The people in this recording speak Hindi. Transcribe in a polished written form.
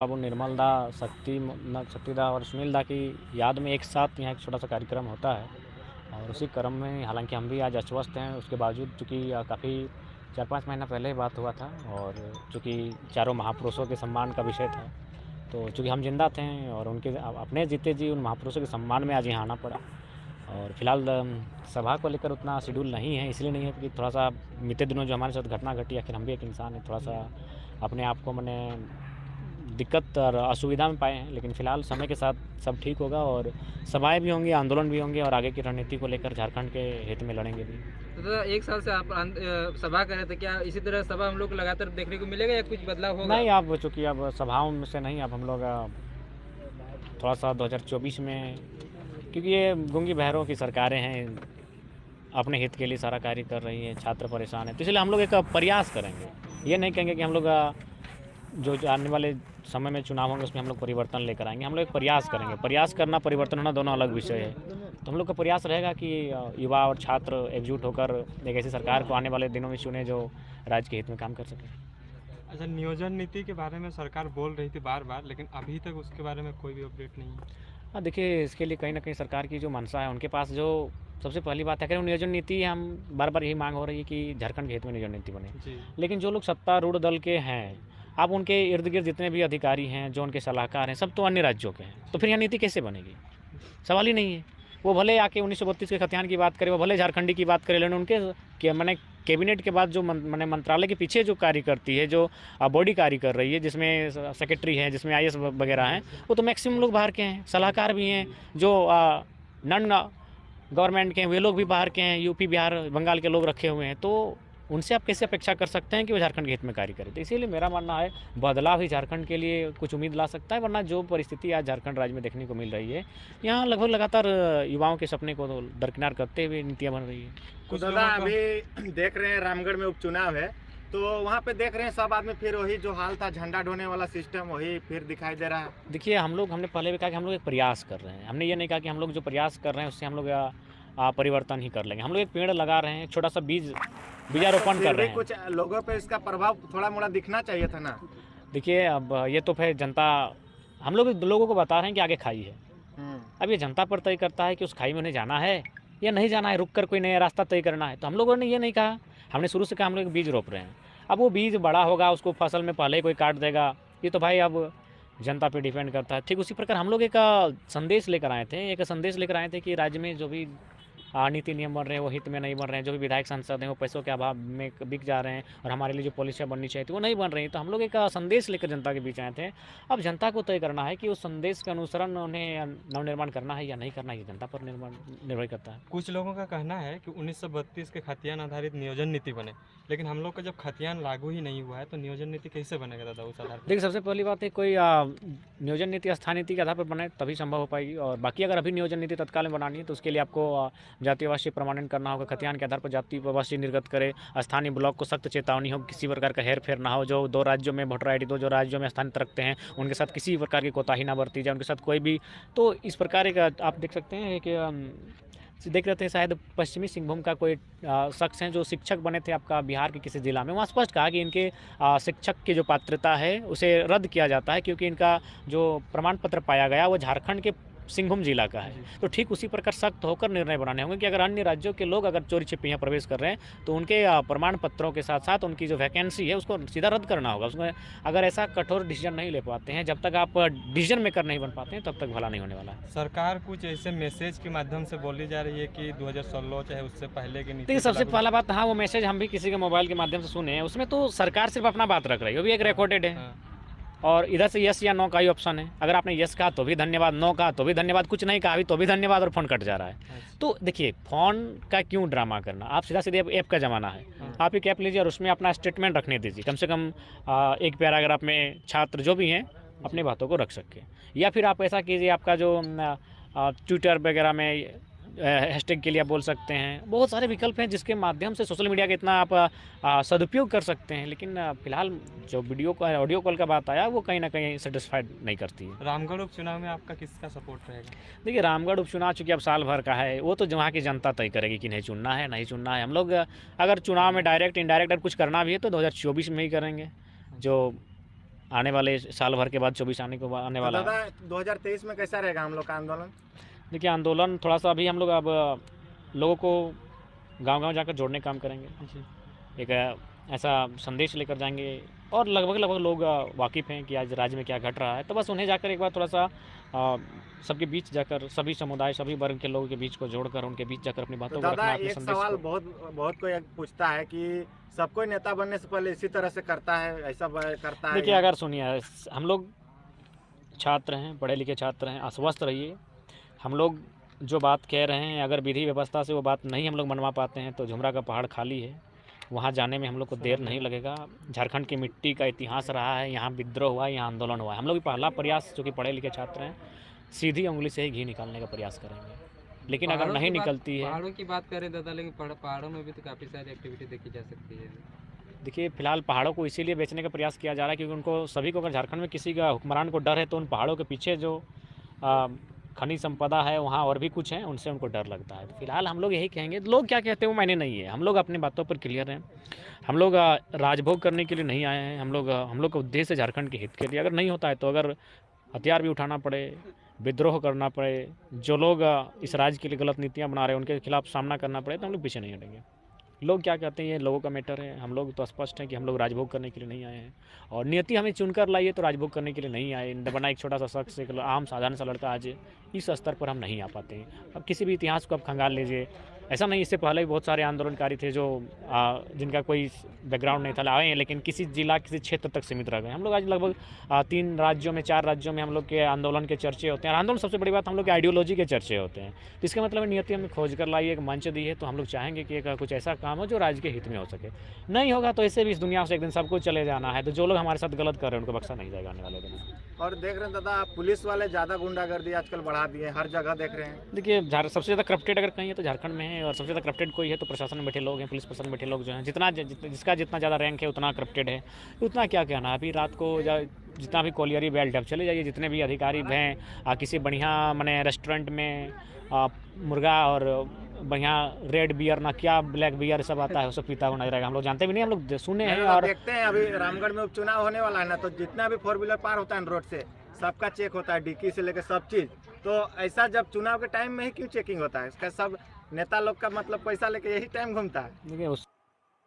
बाबू निर्मल दा, शक्ति दा और सुनील दा की याद में एक साथ यहाँ एक छोटा सा कार्यक्रम होता है। और उसी क्रम में हालांकि हम भी आज अस्वस्थ हैं, उसके बावजूद चूँकि काफ़ी 4-5 महीना पहले ही बात हुआ था और चूँकि चारों महापुरुषों के सम्मान का विषय था, तो चूँकि हम जिंदा थे और उनके अपने जीते जी उन महापुरुषों के सम्मान में आज यहाँ आना पड़ा। और फिलहाल सभा को लेकर उतना शेड्यूल नहीं है, इसलिए नहीं है कि थोड़ा सा बीते दिनों जो हमारे साथ घटना घटी, आखिर हम भी एक इंसान हैं, थोड़ा सा अपने आप को मैंने दिक्कत और असुविधा में पाए हैं। लेकिन फ़िलहाल समय के साथ सब ठीक होगा और सभाएँ भी होंगी, आंदोलन भी होंगे और आगे की रणनीति को लेकर झारखंड के हित में लड़ेंगे भी। तो दादा 1 साल से आप सभा कर रहे थे, क्या इसी तरह सभा हम लोग को लगातार देखने को मिलेगा या कुछ बदलाव होगा? नहीं, अब चूँकि अब सभाओं में से नहीं, अब हम लोग थोड़ा-सा 2024 में, क्योंकि ये गूंगी बहरों की सरकारें हैं, अपने हित के लिए सारा कार्य कर रही हैं, छात्र परेशान हैं, तो इसलिए हम लोग एक प्रयास करेंगे। ये नहीं कहेंगे कि हम लोग जो आने वाले समय में चुनाव होंगे उसमें हम लोग परिवर्तन लेकर आएँगे। हम लोग एक प्रयास करेंगे। प्रयास करना, परिवर्तन होना दोनों अलग विषय है। तो हम लोग का प्रयास रहेगा कि युवा और छात्र एकजुट होकर एक ऐसी सरकार को आने वाले दिनों में चुने जो राज्य के हित में काम कर सके। अच्छा, नियोजन नीति के बारे में सरकार बोल रही थी बार-बार, लेकिन अभी तक उसके बारे में कोई भी अपडेट नहीं है। हाँ, देखिए इसके लिए कहीं न कहीं सरकार की जो मंशा है, उनके पास जो सबसे पहली बात है कि नियोजन नीति, हम बार-बार यही माँग हो रही है कि झारखंड के हित में नियोजन नीति बने। जी। लेकिन जो लोग सत्तारूढ़ दल के हैं, अब उनके इर्द-गिर्द जितने भी अधिकारी हैं, जो उनके सलाहकार हैं, सब तो अन्य राज्यों के हैं। तो फिर यह नीति कैसे बनेगी? सवाल ही नहीं है। वो भले आके 1932 के खतियान की बात करें, वो भले झारखंडी की बात करें, लेकिन उनके माने कैबिनेट के बाद जो माने मंत्रालय के पीछे जो कार्य करती है, जो बॉडी कार्य कर रही है, जिसमें सेक्रेटरी हैं, जिसमें आईएएस वगैरह हैं, वो तो मैक्सिमम लोग बाहर के हैं। सलाहकार भी हैं, जो नॉन गवर्नमेंट के हैं, वे लोग भी बाहर के हैं, यूपी, बिहार, बंगाल के लोग रखे हुए हैं। तो उनसे आप कैसे अपेक्षा कर सकते हैं कि वो झारखंड के हित में कार्य करें? तो इसीलिए मेरा मानना है बदलाव ही झारखंड के लिए कुछ उम्मीद ला सकता है, वरना जो परिस्थिति आज झारखंड राज्य में देखने को मिल रही है, यहाँ लगभग लगातार युवाओं के सपने को दरकिनार करते हुए नीतियाँ बन रही है। तो दादा अभी देख रहे हैं रामगढ़ में उपचुनाव है, तो वहाँ पे देख रहे हैं सब आदमी फिर वही जो हाल था, झंडा ढोने वाला सिस्टम वही फिर दिखाई दे रहा है। देखिए हमने पहले भी कहा कि हम लोग एक प्रयास कर रहे हैं। हमने ये नहीं कहा कि हम लोग जो प्रयास कर रहे हैं उससे हम लोग परिवर्तन ही कर लेंगे। हम लोग एक पेड़ लगा रहे हैं, छोटा सा बीजारोपण कर रहे हैं। कुछ लोगों पे इसका प्रभाव थोड़ा मोड़ा दिखना चाहिए था ना। देखिए अब ये तो फिर जनता, हम लोग लोगों को बता रहे हैं कि आगे खाई है। अब ये जनता पर तय करता है कि उस खाई में उन्हें जाना है या नहीं जाना है, रुक कर कोई नया रास्ता तय करना है। तो हम लोगों ने ये नहीं कहा, हमने शुरू से कहा हम लोग बीज रोप रहे हैं। अब वो बीज बड़ा होगा, उसको फसल में पहले ही कोई काट देगा, ये तो भाई अब जनता पे डिपेंड करता है। ठीक उसी प्रकार हम लोग एक संदेश लेकर आए थे कि राज्य में जो भी नीति नियम बन रहे हैं वो हित में नहीं बन रहे हैं। जो भी विधायक सांसद हैं वो पैसों के अभाव में बिक जा रहे हैं और हमारे लिए जो पॉलिसियाँ बननी चाहिए थी वो नहीं बन रही। तो हम लोग एक संदेश लेकर जनता के बीच आए थे। अब जनता को तय करना है कि उस संदेश के अनुसरण उन्हें नवनिर्माण करना है या नहीं करना है, ये जनता पर निर्भर करता है। कुछ लोगों का कहना है कि 1932 के खतियान आधारित नियोजन नीति बने, लेकिन हम लोग का जब खतियान लागू ही नहीं हुआ है तो नियोजन नीति कैसे बनेगा दादा उस आधार पर? देखिए सबसे पहली बात है, कोई नियोजन नीति स्थानीय नीति के आधार पर बने तभी संभव हो पाएगी। और बाकी अगर अभी नियोजन नीति तत्काल में बनानी है तो उसके लिए आपको जातिवासी प्रमाणन करना होगा। खतियान के आधार पर जातिवासी निर्गत करे, स्थानीय ब्लॉक को सख्त चेतावनी हो, किसी प्रकार का हेर फेर ना हो। जो 2 राज्यों में वोटर आईडी, जो राज्यों में स्थानित रखते हैं उनके साथ किसी प्रकार की कोताही ना बरती जाए, उनके साथ कोई भी। तो इस प्रकार का आप देख सकते हैं कि देख रहे थे शायद पश्चिमी सिंहभूम का कोई शख्स हैं जो शिक्षक बने थे आपका बिहार के किसी ज़िला में। वहाँ स्पष्ट कहा कि इनके शिक्षक की जो पात्रता है उसे रद्द किया जाता है, क्योंकि इनका जो प्रमाण पत्र पाया गया वो झारखंड के सिंहभूम जिला का है। तो ठीक उसी प्रकार सख्त होकर निर्णय बनाने होंगे कि अगर अन्य राज्यों के लोग अगर चोरी छिपे यहाँ प्रवेश कर रहे हैं तो उनके प्रमाण पत्रों के साथ साथ उनकी जो वैकेंसी है उसको सीधा रद्द करना होगा। उसमें अगर ऐसा कठोर डिसीजन नहीं ले पाते हैं, जब तक आप डिसीजन मेकर नहीं बन पाते हैं तब तक भला नहीं होने वाला है। सरकार कुछ ऐसे मैसेज के माध्यम से बोली जा रही है कि 2016 चाहे उससे पहले की नीति। देखिए सबसे पहला बात, हाँ वो मैसेज हम भी किसी के मोबाइल के माध्यम से सुने हैं, उसमें तो सरकार सिर्फ अपना बात रख रही है, वो भी एक रिकॉर्डेड है। और इधर से यस या नो का ही ऑप्शन है। अगर आपने यस कहा तो भी धन्यवाद, नो कहा तो भी धन्यवाद, कुछ नहीं कहा भी तो भी धन्यवाद, और फ़ोन कट जा रहा है। तो देखिए फ़ोन का क्यों ड्रामा करना, आप सीधा सीधे ऐप का ज़माना है। आप एक ऐप लीजिए और उसमें अपना स्टेटमेंट रखने दीजिए, कम से कम एक पैराग्राफ में छात्र जो भी हैं अपनी बातों को रख सकें। या फिर आप ऐसा कीजिए, आपका जो ट्विटर वगैरह में हैशटैग के लिए आप बोल सकते हैं। बहुत सारे विकल्प हैं जिसके माध्यम से सोशल मीडिया का इतना आप सदुपयोग कर सकते हैं। लेकिन फिलहाल जो ऑडियो कॉल का बात आया वो कहीं ना कहीं सेटिस्फाइड नहीं करती है। रामगढ़ उपचुनाव में आपका किसका सपोर्ट रहेगा? देखिए रामगढ़ उपचुनाव चूँकि अब साल भर का है, वो तो वहाँ की जनता तय करेगी कि नहीं चुनना है नहीं चुनना है। हम लोग अगर चुनाव में डायरेक्ट इनडायरेक्ट कुछ करना भी है तो 2024 में ही करेंगे। जो आने वाले साल भर के बाद 24 आने तो वाला है। दादा 2023 में कैसा रहेगा हम लोग का आंदोलन? देखिए आंदोलन थोड़ा सा अभी हम लोग अब लोगों को गांव-गांव जाकर जोड़ने का काम करेंगे। जी। एक ऐसा संदेश लेकर जाएंगे और लगभग लोग वाकिफ़ हैं कि आज राज्य में क्या घट रहा है, तो बस उन्हें जाकर एक बार थोड़ा सा सबके बीच जाकर सभी समुदाय सभी वर्ग के लोगों के बीच को जोड़कर उनके बीच जाकर अपनी तो बातों को दादा रखना, अपने एक संदेश सवाल को। बहुत कोई पूछता है कि सब कोई नेता बनने से पहले इसी तरह से करता है, ऐसा करता है? देखिए अगर सुनिए, हम लोग छात्र हैं, पढ़े लिखे छात्र हैं, आश्वस्त रहिए। हम लोग जो बात कह रहे हैं अगर विधि व्यवस्था से वो बात नहीं हम लोग मनवा पाते हैं तो झुमरा का पहाड़ खाली है, वहाँ जाने में हम लोग को देर नहीं लगेगा। झारखंड की मिट्टी का इतिहास रहा है, यहाँ विद्रोह हुआ है, यहाँ आंदोलन हुआ है। हम लोग पहला प्रयास जो कि पढ़े लिखे छात्र हैं, सीधी उंगली से ही घी निकालने का प्रयास करेंगे, लेकिन अगर नहीं निकलती है। पहाड़ों की बात करें दादा, लेकिन पहाड़ों में भी तो काफ़ी सारी एक्टिविटी देखी जा सकती है। देखिए फिलहाल पहाड़ों को इसीलिए बेचने का प्रयास किया जा रहा है क्योंकि उनको सभी को, अगर झारखंड में किसी का हुक्मरान को डर है तो उन पहाड़ों के पीछे जो खनिज संपदा है वहाँ और भी कुछ है, उनसे उनको डर लगता है। तो फिलहाल हम लोग यही कहेंगे, लोग क्या कहते हैं वो मायने नहीं है। हम लोग अपनी बातों पर क्लियर हैं। हम लोग राजभोग करने के लिए नहीं आए हैं। हम लोग का उद्देश्य है झारखंड के हित के लिए। अगर नहीं होता है तो अगर हथियार भी उठाना पड़े, विद्रोह करना पड़े, जो लोग इस राज्य के लिए गलत नीतियाँ बना रहे हैं उनके खिलाफ सामना करना पड़े, तो हम लोग पीछे नहीं हटेंगे। लोग क्या कहते हैं ये लोगों का मैटर है। हम लोग तो स्पष्ट हैं कि हम लोग राजभोग करने के लिए नहीं आए हैं और नियति हमें चुनकर लाई है, तो राजभोग करने के लिए नहीं आए। बना एक छोटा सा शख्स, एक आम साधारण सा लड़का आज इस स्तर पर हम नहीं आ पाते हैं। अब किसी भी इतिहास को आप खंगाल लीजिए, ऐसा नहीं, इससे पहले भी बहुत सारे आंदोलनकारी थे जो जिनका कोई बैकग्राउंड नहीं था, आए हैं लेकिन किसी जिला किसी क्षेत्र तक सीमित रह गए। हम लोग आज लगभग 3 राज्यों में 4 राज्यों में हम लोग के आंदोलन के चर्चे होते हैं। और आंदोलन सबसे बड़ी बात, हम लोग के आइडियोलॉजी के चर्चे होते हैं। तो इसका मतलब नियति हमें खोज कर लाई, एक मंच दी है, तो हम लोग चाहेंगे कि एक कुछ ऐसा काम हो जो राज्य के हित में हो सके। नहीं होगा तो ऐसे भी इस दुनिया से एक दिन सबको चले जाना है, तो जो लोग हमारे साथ गलत कर रहे हैं उनको बख्शा नहीं जाएगा आने वाले दिन। और देख रहे हैं दादा पुलिस वाले ज़्यादा गुंडागर्दी आजकल बढ़ा दिए, हर जगह देख रहे हैं। देखिए सबसे ज़्यादा करप्टेड अगर कहीं है तो झारखंड में है, और सबसे ज़्यादा करप्टेड कोई है तो प्रशासन में बैठे लोग हैं, पुलिस प्रशासन में बैठे लोग जो हैं। जिसका जितना ज़्यादा रैंक है उतना करप्टेड है, उतना क्या कहना। अभी रात को जितना भी कोलियरी बेल्ट है, चले जाइए, जितने भी अधिकारी हैं किसी बढ़िया मैंने रेस्टोरेंट में मुर्गा और बढ़िया रेड बियर ना क्या ब्लैक बियर सब आता है, वो सब पीता हुआ नजर आएगा। हम लोग जानते भी नहीं, हम लोग सुने हैं। और देखते हैं अभी रामगढ़ में उपचुनाव होने वाला है ना, तो जितना भी 4 व्हीलर पार होता है रोड से सबका चेक होता है, डिक्की से लेकर सब चीज़। तो ऐसा जब चुनाव के टाइम में ही क्यों चेकिंग होता है? इसका सब नेता लोग का मतलब पैसा लेके यही टाइम घूमता है। देखिए